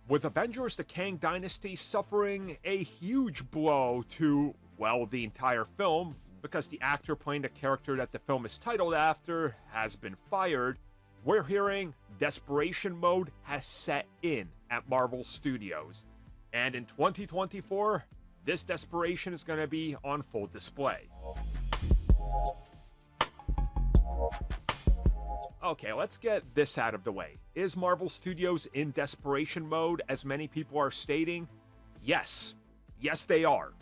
with Avengers the Kang Dynasty suffering a huge blow to, well, the entire film, because the actor playing the character that the film is titled after has been fired, we're hearing desperation mode has set in at Marvel Studios. And in 2024, this desperation is going to be on full display. Okay, let's get this out of the way. Is Marvel Studios in desperation mode, as many people are stating? Yes. Yes, they are.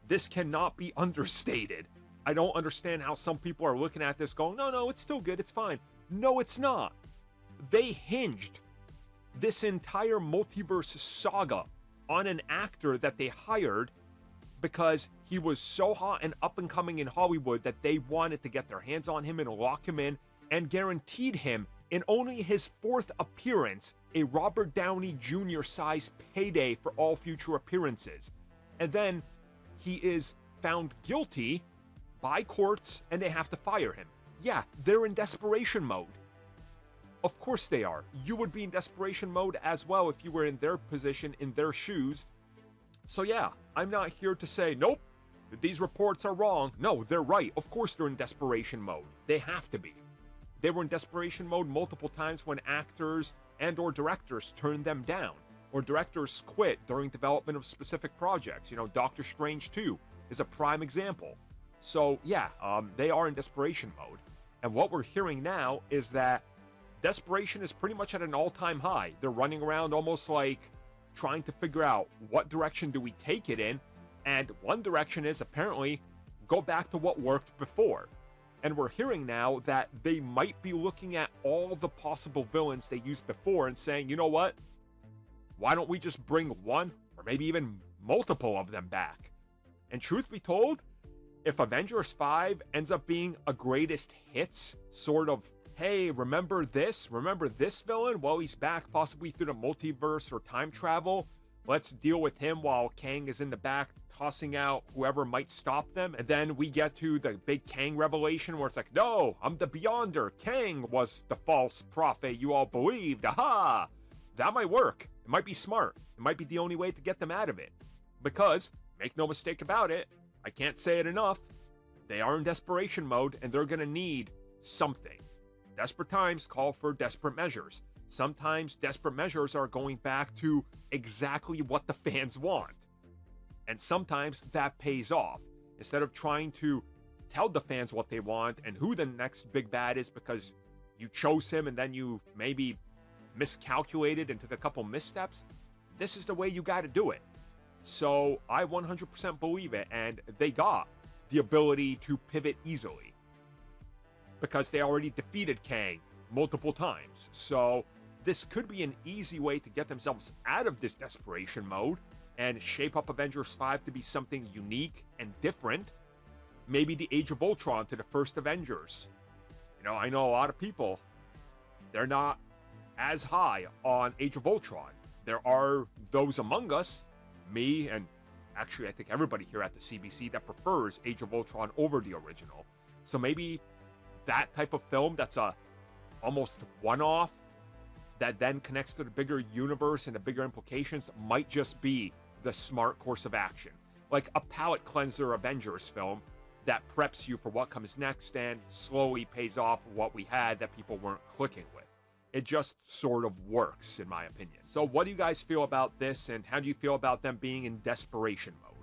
This cannot be understated. I don't understand how some people are looking at this going, no, it's still good, it's fine. No, it's not. They hinged this entire multiverse saga on an actor that they hired because he was so hot and up and coming in Hollywood that they wanted to get their hands on him and lock him in, and guaranteed him, in only his 4th appearance, a Robert Downey Jr. sized payday for all future appearances. And then he is found guilty by courts and they have to fire him. Yeah, they're in desperation mode. Of course they are. You would be in desperation mode as well if you were in their position, in their shoes. So yeah, I'm not here to say, nope, these reports are wrong. No, they're right. Of course they're in desperation mode. They have to be. They were in desperation mode multiple times when actors and or directors turned them down, or directors quit during development of specific projects. You know, Doctor Strange 2 is a prime example. So yeah, they are in desperation mode. And what we're hearing now is that desperation is pretty much at an all-time high. They're running around almost like trying to figure out what direction do we take it in. And one direction is apparently go back to what worked before. And we're hearing now that they might be looking at all the possible villains they used before and saying, you know what? Why don't we just bring one or maybe even multiple of them back? And truth be told, if Avengers 5 ends up being a greatest hits sort of, hey, remember this villain? Well, he's back possibly through the multiverse or time travel. Let's deal with him while Kang is in the back tossing out whoever might stop them. And then we get to the big Kang revelation where it's like, no, I'm the Beyonder. Kang was the false prophet you all believed. Aha! That might work. It might be smart. It might be the only way to get them out of it. Because, make no mistake about it, I can't say it enough, they are in desperation mode and they're going to need something. Desperate times call for desperate measures. Sometimes desperate measures are going back to exactly what the fans want. And sometimes that pays off. Instead of trying to tell the fans what they want and who the next big bad is because you chose him and then you maybe miscalculated and took a couple missteps, this is the way you got to do it. So I 100% believe it, and they got the ability to pivot easily because they already defeated Kang multiple times. So this could be an easy way to get themselves out of this desperation mode and shape up Avengers 5 to be something unique and different. Maybe the Age of Ultron to the first Avengers. You know, I know a lot of people, they're not as high on Age of Ultron. There are those among us, me, and actually I think everybody here at the CBC, that prefers Age of Ultron over the original. So maybe that type of film that's a almost one-off that then connects to the bigger universe and the bigger implications might just be the smart course of action. Like a palate cleanser Avengers film that preps you for what comes next and slowly pays off what we had that people weren't clicking with. It just sort of works, in my opinion. So what do you guys feel about this, and how do you feel about them being in desperation mode?